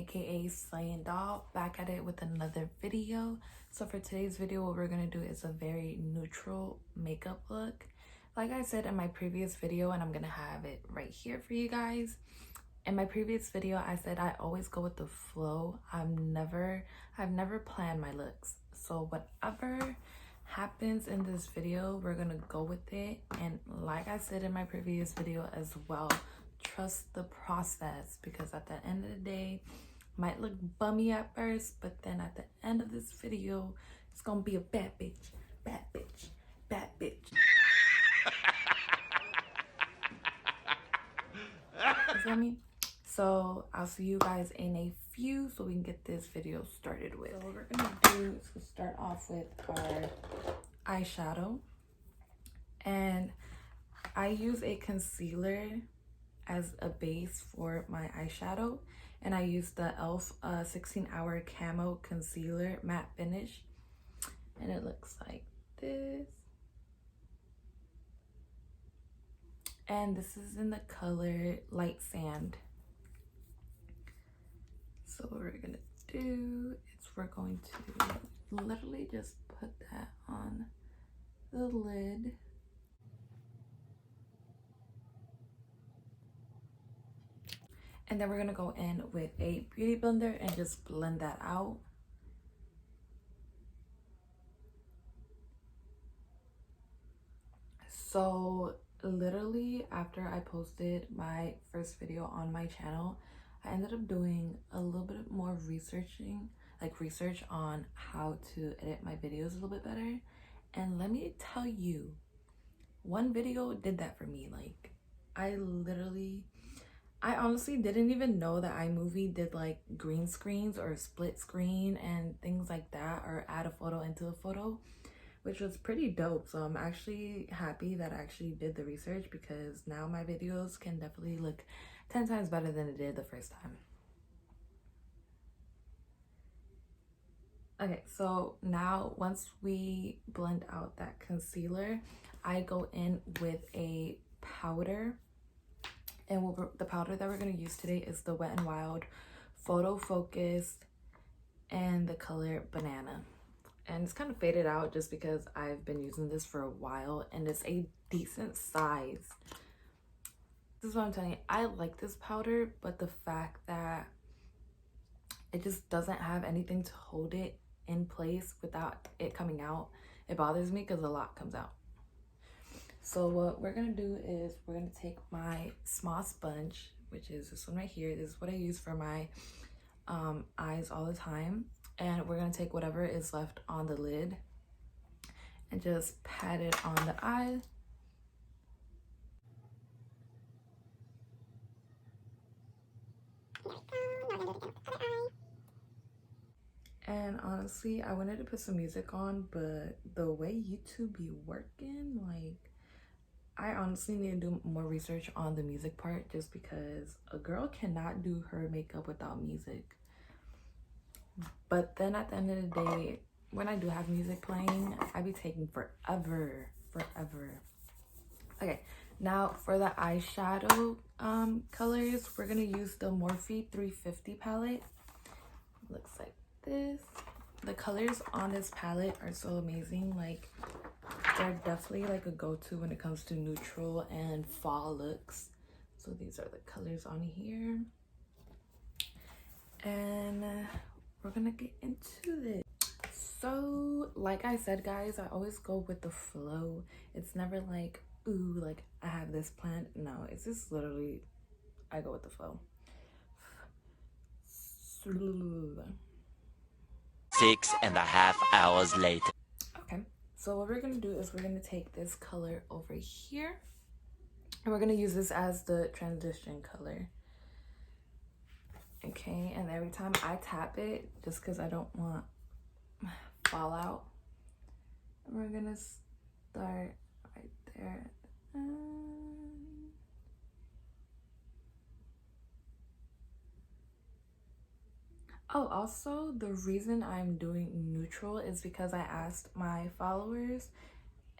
aka Slaying Doll, back at it with another video. So for today's video, what we're gonna do is a very neutral makeup look. Like I said in my previous video, and I'm gonna have it right here for you guys. In my previous video, I said I always go with the flow. I've never planned my looks. So whatever happens in this video, we're gonna go with it. And like I said in my previous video as well, trust the process, because at the end of the day, might look bummy at first, but then at the end of this video, it's gonna be a bad bitch, bad bitch, bad bitch. You feel me? So I'll see you guys in a few so we can get this video started with. So what we're gonna do is start off with our eyeshadow, and I use a concealer as a base for my eyeshadow, and I use the e.l.f. 16-hour camo concealer matte finish, and it looks like this. And this is in the color Light Sand. So what we're gonna do is we're going to literally just put that on the lid. And then we're gonna go in with a beauty blender and just blend that out. So literally after I posted my first video on my channel, I ended up doing a little bit more research on how to edit my videos a little bit better. And let me tell you, one video did that for me. Like, I honestly didn't even know that iMovie did like green screens or split screen and things like that, or add a photo into a photo, which was pretty dope. So I'm actually happy that I actually did the research, because now my videos can definitely look 10 times better than it did the first time. Okay, so now once we blend out that concealer, I go in with a powder. And the powder that we're going to use today is the Wet n Wild Photo Focused and the color Banana. And it's kind of faded out just because I've been using this for a while, and it's a decent size. This is what I'm telling you. I like this powder, but the fact that it just doesn't have anything to hold it in place without it coming out, it bothers me because a lot comes out. So what we're gonna do is we're gonna take my small sponge, which is this one right here. This is what I use for my eyes all the time. And we're gonna take whatever is left on the lid and just pat it on the eye. And honestly, I wanted to put some music on, but the way YouTube be working, like, I honestly need to do more research on the music part, just because a girl cannot do her makeup without music. But then at the end of the day, when I do have music playing, I be taking forever. Okay, now for the eyeshadow colors, we're gonna use the Morphe 350 palette. Looks like this. The colors on this palette are so amazing. Like, they're definitely like a go-to when it comes to neutral and fall looks. So these are the colors on here, and we're gonna get into this. So like I said, guys, I always go with the flow. It's never like, ooh, like I have this planned. No, it's just literally I go with the flow. 6.5 hours later. Okay, so what we're gonna do is we're gonna take this color over here, and we're gonna use this as the transition color. Okay, and every time I tap it, just because I don't want fallout, we're gonna start right there. Oh, also, the reason I'm doing neutral is because I asked my followers,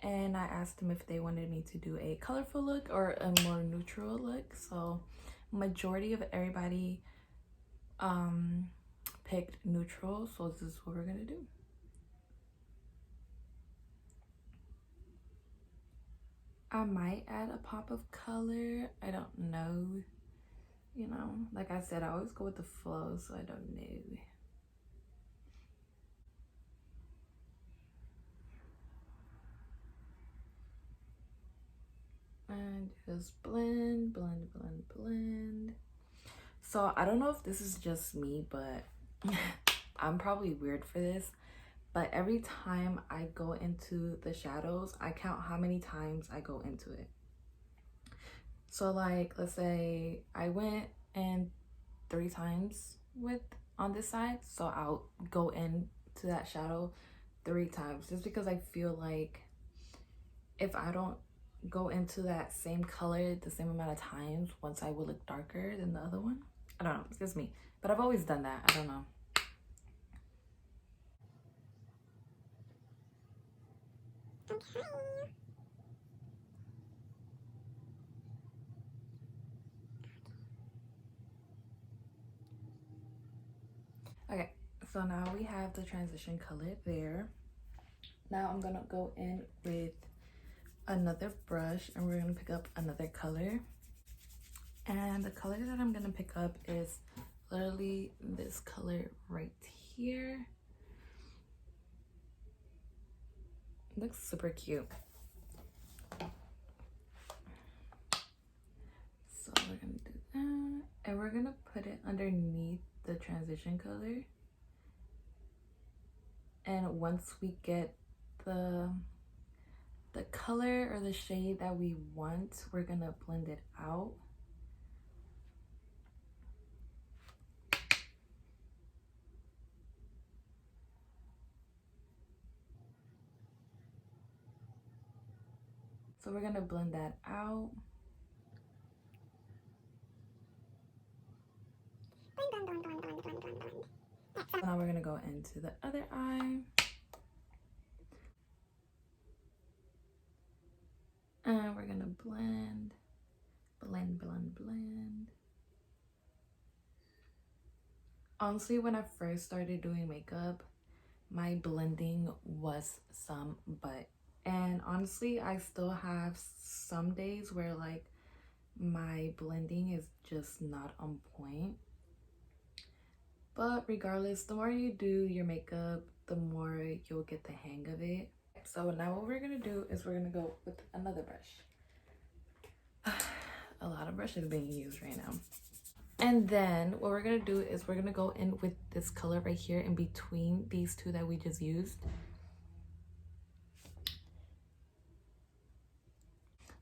and I asked them if they wanted me to do a colorful look or a more neutral look. So majority of everybody picked neutral, so this is what we're gonna do. I might add a pop of color. I don't know. You know, like I said, I always go with the flow, so I don't know. And just blend, blend, blend, blend. So I don't know if this is just me, but I'm probably weird for this. But every time I go into the shadows, I count how many times I go into it. So like, let's say I went in 3 times with on this side, so I'll go into that shadow 3 times, just because I feel like if I don't go into that same color the same amount of times, once I will look darker than the other one. I don't know, it's just me, but I've always done that. I don't know. Okay, so now we have the transition color there. Now I'm gonna go in with another brush and we're gonna pick up another color. And the color that I'm gonna pick up is literally this color right here. It looks super cute. So we're gonna do that. And we're gonna put it underneath the transition color. And once we get the color or the shade that we want, we're gonna blend it out. So we're gonna blend that out. So now we're gonna go into the other eye. And we're gonna blend, blend, blend, blend. Honestly, when I first started doing makeup, my blending was some butt. And honestly, I still have some days where like my blending is just not on point. But regardless, the more you do your makeup, the more you'll get the hang of it. So now what we're gonna do is we're gonna go with another brush. A lot of brushes being used right now. And then what we're gonna do is we're gonna go in with this color right here in between these two that we just used.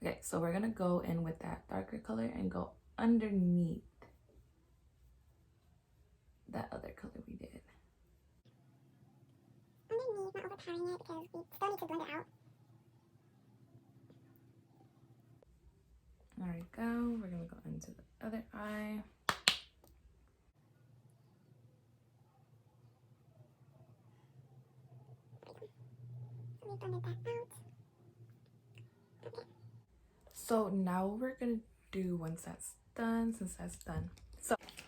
Okay, so we're gonna go in with that darker color and go underneath that other color we did. Underneath, not overpowering it because we still need to blend it out. There we go. We're gonna go into the other eye. So we blended that out. Okay. So now what we're gonna do once that's done, since that's done.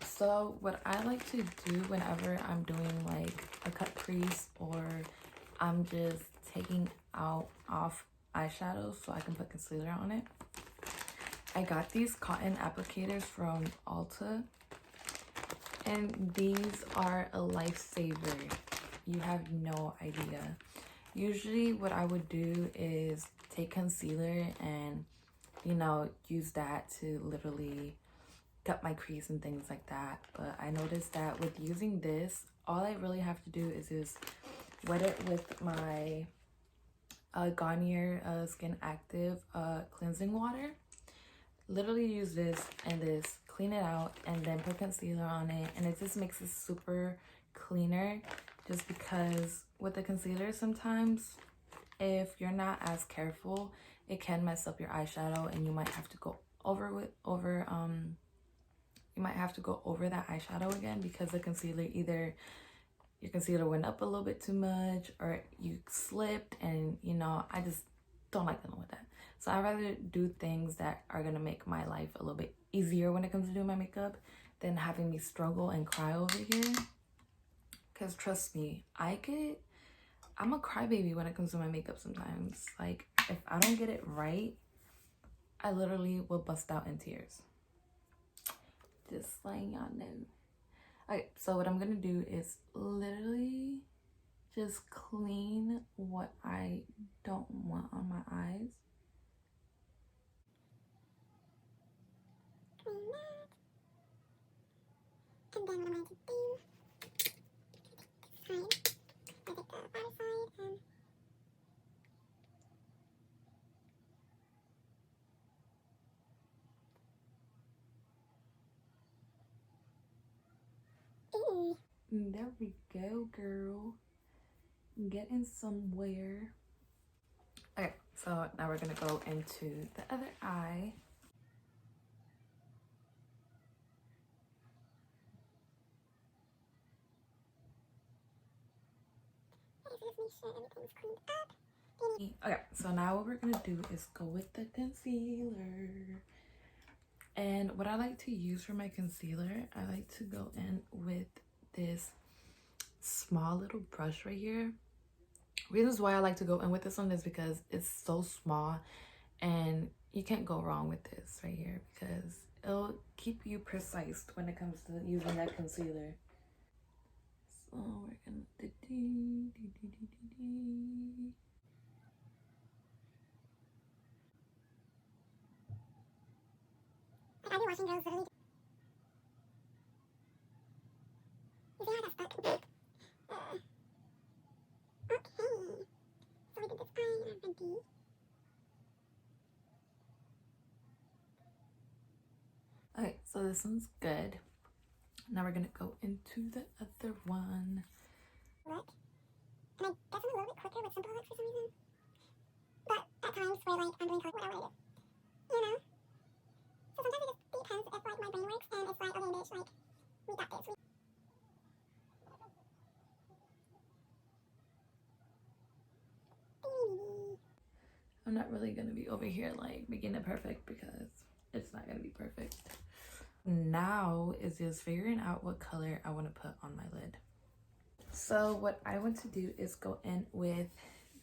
So what I like to do whenever I'm doing like a cut crease or I'm just taking off eyeshadows so I can put concealer on it, I got these cotton applicators from Ulta, and these are a lifesaver. You have no idea. Usually what I would do is take concealer and, you know, use that to literally cut my crease and things like that. But I noticed that with using this, all I really have to do is just wet it with my Garnier Skin Active cleansing water. Literally use this and this, clean it out, and then put concealer on it, and it just makes it super cleaner. Just because with the concealer, sometimes if you're not as careful, it can mess up your eyeshadow, and you might have to go over that eyeshadow again because the concealer, either your concealer went up a little bit too much or you slipped, and you know, I just don't like dealing with that. So I'd rather do things that are gonna make my life a little bit easier when it comes to doing my makeup than having me struggle and cry over here. Because trust me, I'm a crybaby when it comes to my makeup sometimes. Like, if I don't get it right, I literally will bust out in tears. Just letting y'all know. Okay, so what I'm gonna do is literally just clean what I don't want on my eyes. Clean that. And then what I'm going to do is hide. I take the outer side and ooh. There we go, girl. Getting somewhere. Okay, so now we're gonna go into the other eye. Just make sure everything's cleaned up. Okay, so now what we're gonna do is go with the concealer. And what I like to use for my concealer, I like to go in with this small little brush right here. Reasons why I like to go in with this one is because it's so small and you can't go wrong with this right here because it'll keep you precise when it comes to using that concealer. So we're gonna Like, I've been watching girls literally. You see how that's stuck? Okay. So we did this eye and a D. Okay, so this one's good. Now we're gonna go into the other one. Look. And I guess I'm a little bit quicker with simple looks for some reason. But at times where like I'm doing quick whatever it is. You know? So sometimes it just depends if like my brain works and it's like, okay bitch, like we got this. I'm not really gonna be over here like making it perfect because it's not gonna be perfect. Now is just figuring out what color I want to put on my lid. So what I want to do is go in with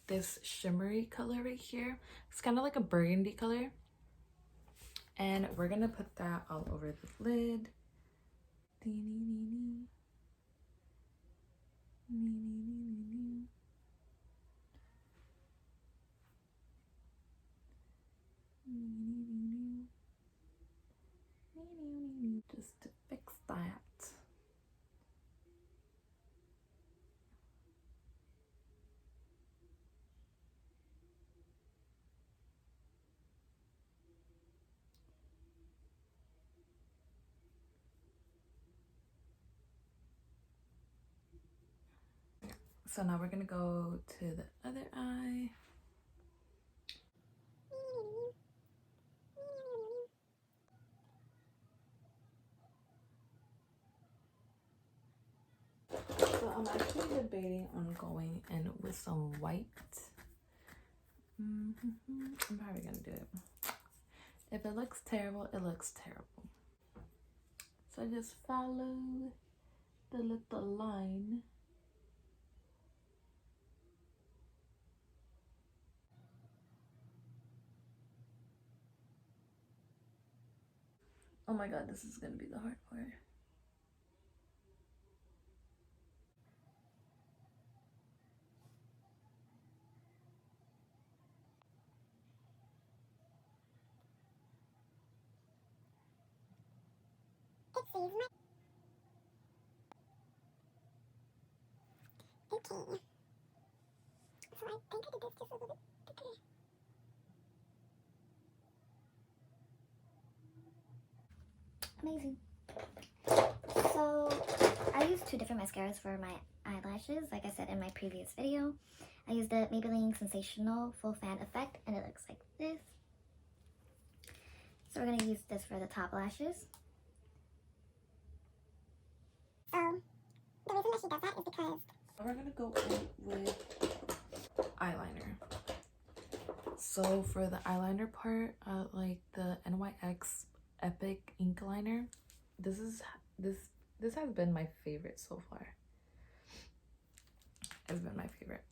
this shimmery color right here. It's kind of like a burgundy color. And we're gonna put that all over the lid. Just to fix that. So now we're gonna go to the other eye. So I'm actually debating on going in with some white. I'm probably gonna do it. If it looks terrible, it looks terrible. So I just follow the little line. Oh my god, this is gonna be the hard part. It saves my... Okay. So I think I did this just a little bit thicker. Amazing. So I use two different mascaras for my eyelashes. Like I said in my previous video, I used the Maybelline Sensational Full Fan Effect, and it looks like this. So we're gonna use this for the top lashes. So the reason that she does that is because We're gonna go in with eyeliner. So for the eyeliner part, like the NYX Epic ink liner, this has been my favorite so far. It's been my favorite.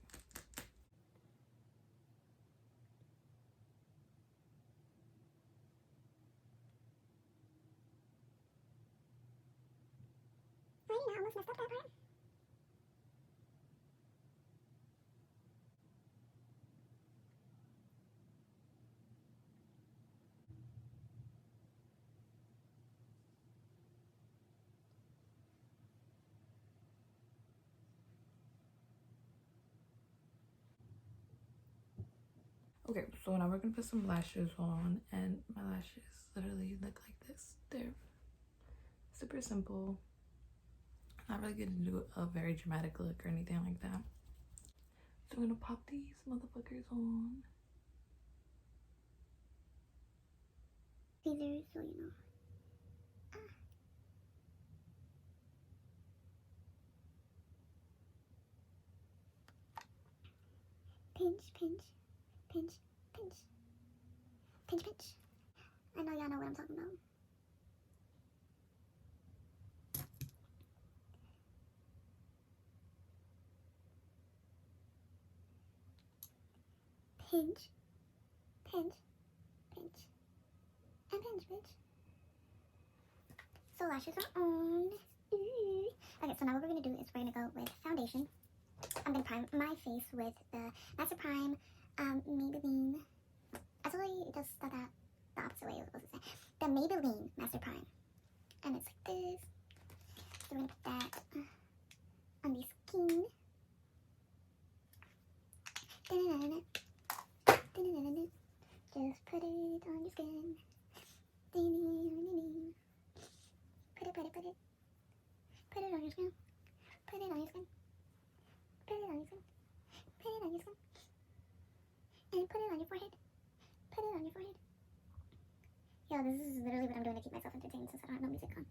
I almost messed up that part. Okay, so now we're gonna put some lashes on, and my lashes literally look like this. They're super simple. Not really gonna do a very dramatic look or anything like that. So I'm gonna pop these motherfuckers on. Scissors, so you know. Pinch, pinch, pinch, pinch, pinch, pinch. I know y'all know what I'm talking about. Pinch, pinch, pinch, and pinch, bitch. So lashes are on. Ooh. Okay, so now what we're gonna do is we're gonna go with foundation. I'm gonna prime my face with the Master Prime Maybelline. Actually, just that the opposite way I was supposed to say. The Maybelline Master Prime, and it's like this. So we're gonna put that on the skin. Just put it on your skin. Put it. Put it on your skin. Put it on your skin. Put it on your skin. Put it on your skin. And put it on your forehead. Put it on your forehead. Yo, this is literally what I'm doing to keep myself entertained since I don't have no music on.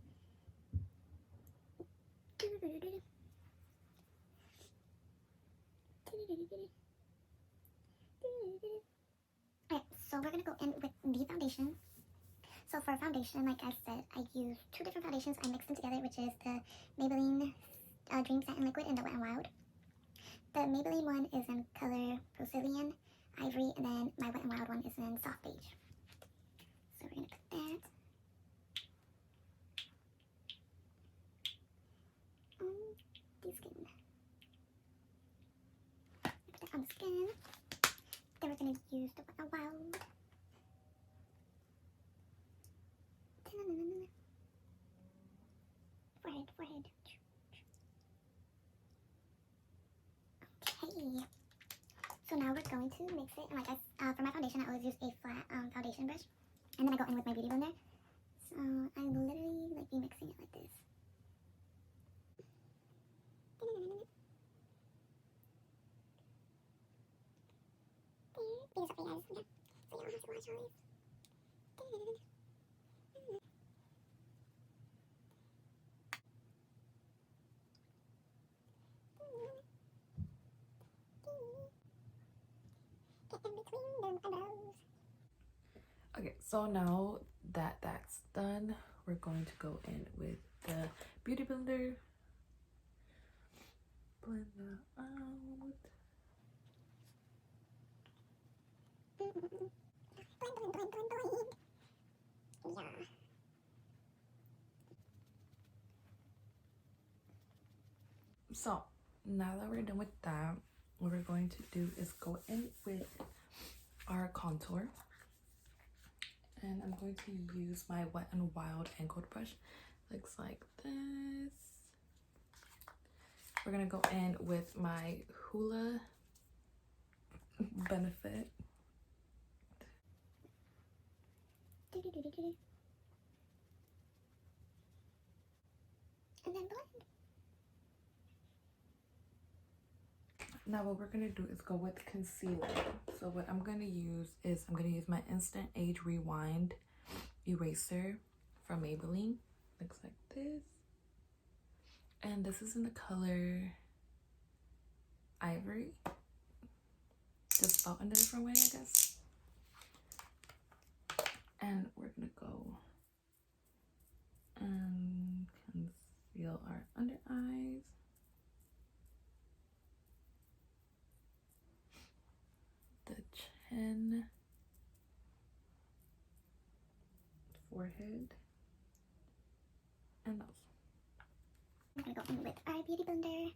Alright, so we're gonna go in with the foundation. So for foundation, like I said, I use two different foundations. I mixed them together, which is the Maybelline Dream Satin Liquid and the Wet n Wild. The Maybelline one is in color Procilian Ivory, and then my Wet n Wild one is in Soft Beige. So we're gonna put that on the skin. Put that on the skin. Then we're gonna use the Wet n Wild. Forehead, forehead. Okay. So now we're going to mix it. And like for my foundation, I always use a flat foundation brush, and then I go in with my beauty blender. So I literally like be mixing it like this. There. These are for you guys. Okay. So you don't have to watch all these. Okay, so now that that's done, we're going to go in with the beauty blender. Blend that out. Yeah. So now that we're done with that, what we're going to do is go in with our contour, and I'm going to use my Wet n Wild angled brush. Looks like this. We're gonna go in with my Hoola Benefit. And then blend. Now what we're gonna do is go with concealer. So what I'm gonna use is I'm gonna use my Instant Age Rewind eraser from Maybelline. Looks like this. And this is in the color Ivory. Just spelled in a different way, I guess. And we're gonna go and conceal our under eyes. The chin, forehead, and nose. I'm gonna go in with our beauty blender.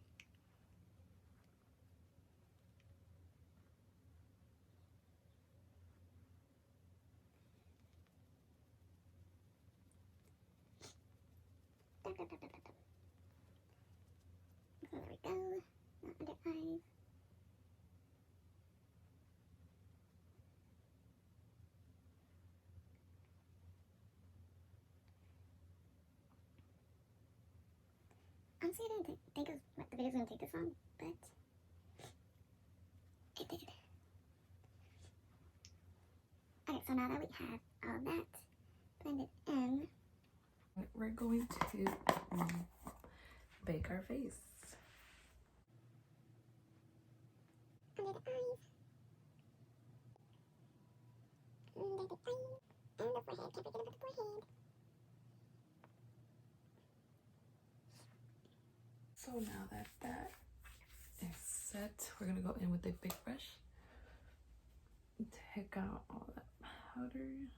There we go. Now under eyes. Honestly, I didn't think the video was gonna take this long, but it did. Okay, so now that we have all that blended in, We're going to bake our face. under the eyes, under the eyes, and the forehead. Can't forget about the forehead. So now that that is set, we're gonna go in with a big brush, take out all that powder.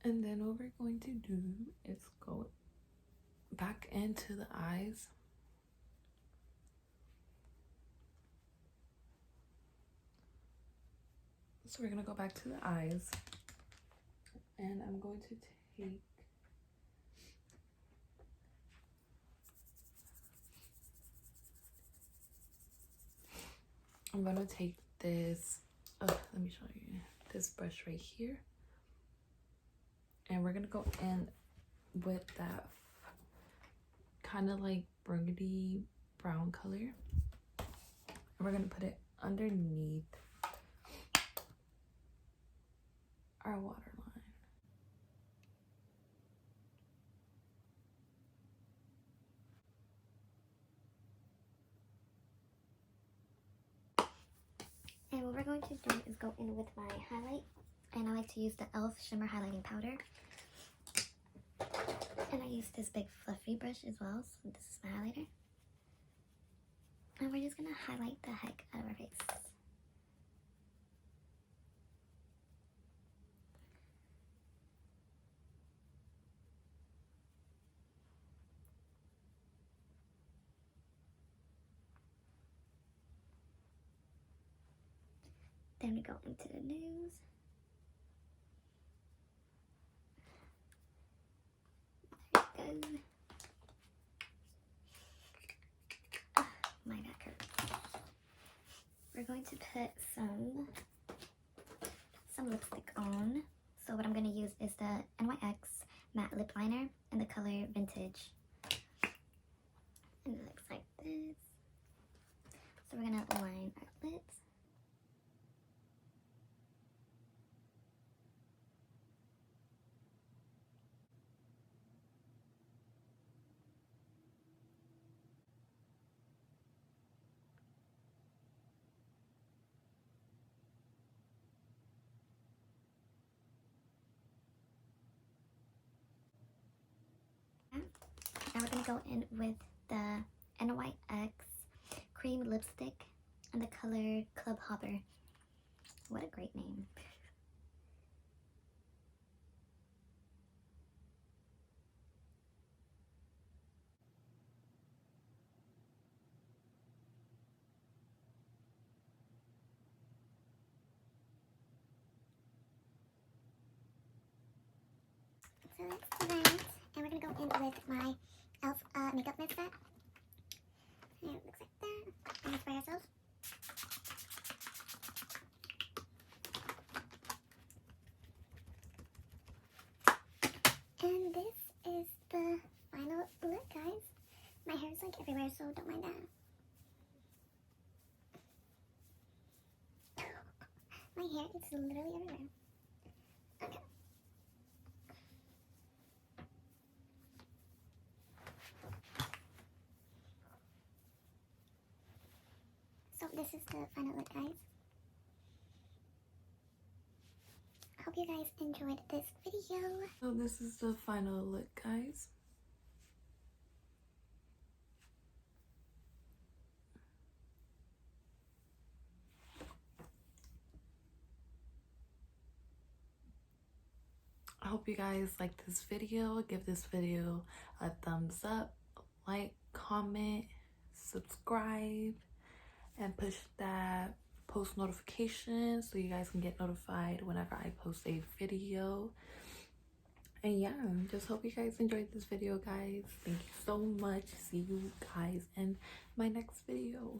And then what we're going to do is go back into the eyes. So we're gonna go back to the eyes, and I'm going to take this, let me show you, this brush right here, and we're gonna go in with that kind of like burgundy brown color, and we're gonna put it underneath our waterline. And what we're going to do is go in with my highlight, and I like to use the e.l.f. Shimmer Highlighting Powder. And I use this big fluffy brush as well, so this is my highlighter. And we're just gonna highlight the heck out of our face. Then we go into the nose. There we go. Oh, my back hurts. We're going to put some lipstick on. So what I'm going to use is the NYX matte lip liner in the color Vintage. And it looks like this. So we're going to line our lips. Now we're going to go in with the NYX cream lipstick in the color Club Hopper. What a great name. So that's that. And we're gonna go in with my e.l.f. Makeup mist set. And it looks like that. And let's spray ourselves. And this is the final look, guys. My hair is like everywhere, so don't mind that. My hair is literally everywhere. Okay. this is the final look, guys. I hope you guys enjoyed this video. So this is the final look, guys. I hope you guys like this video. Give this video a thumbs up, like, comment, subscribe, and push that post notification so you guys can get notified whenever I post a video. And yeah, just hope you guys enjoyed this video, guys. Thank you so much. See you guys in my next video.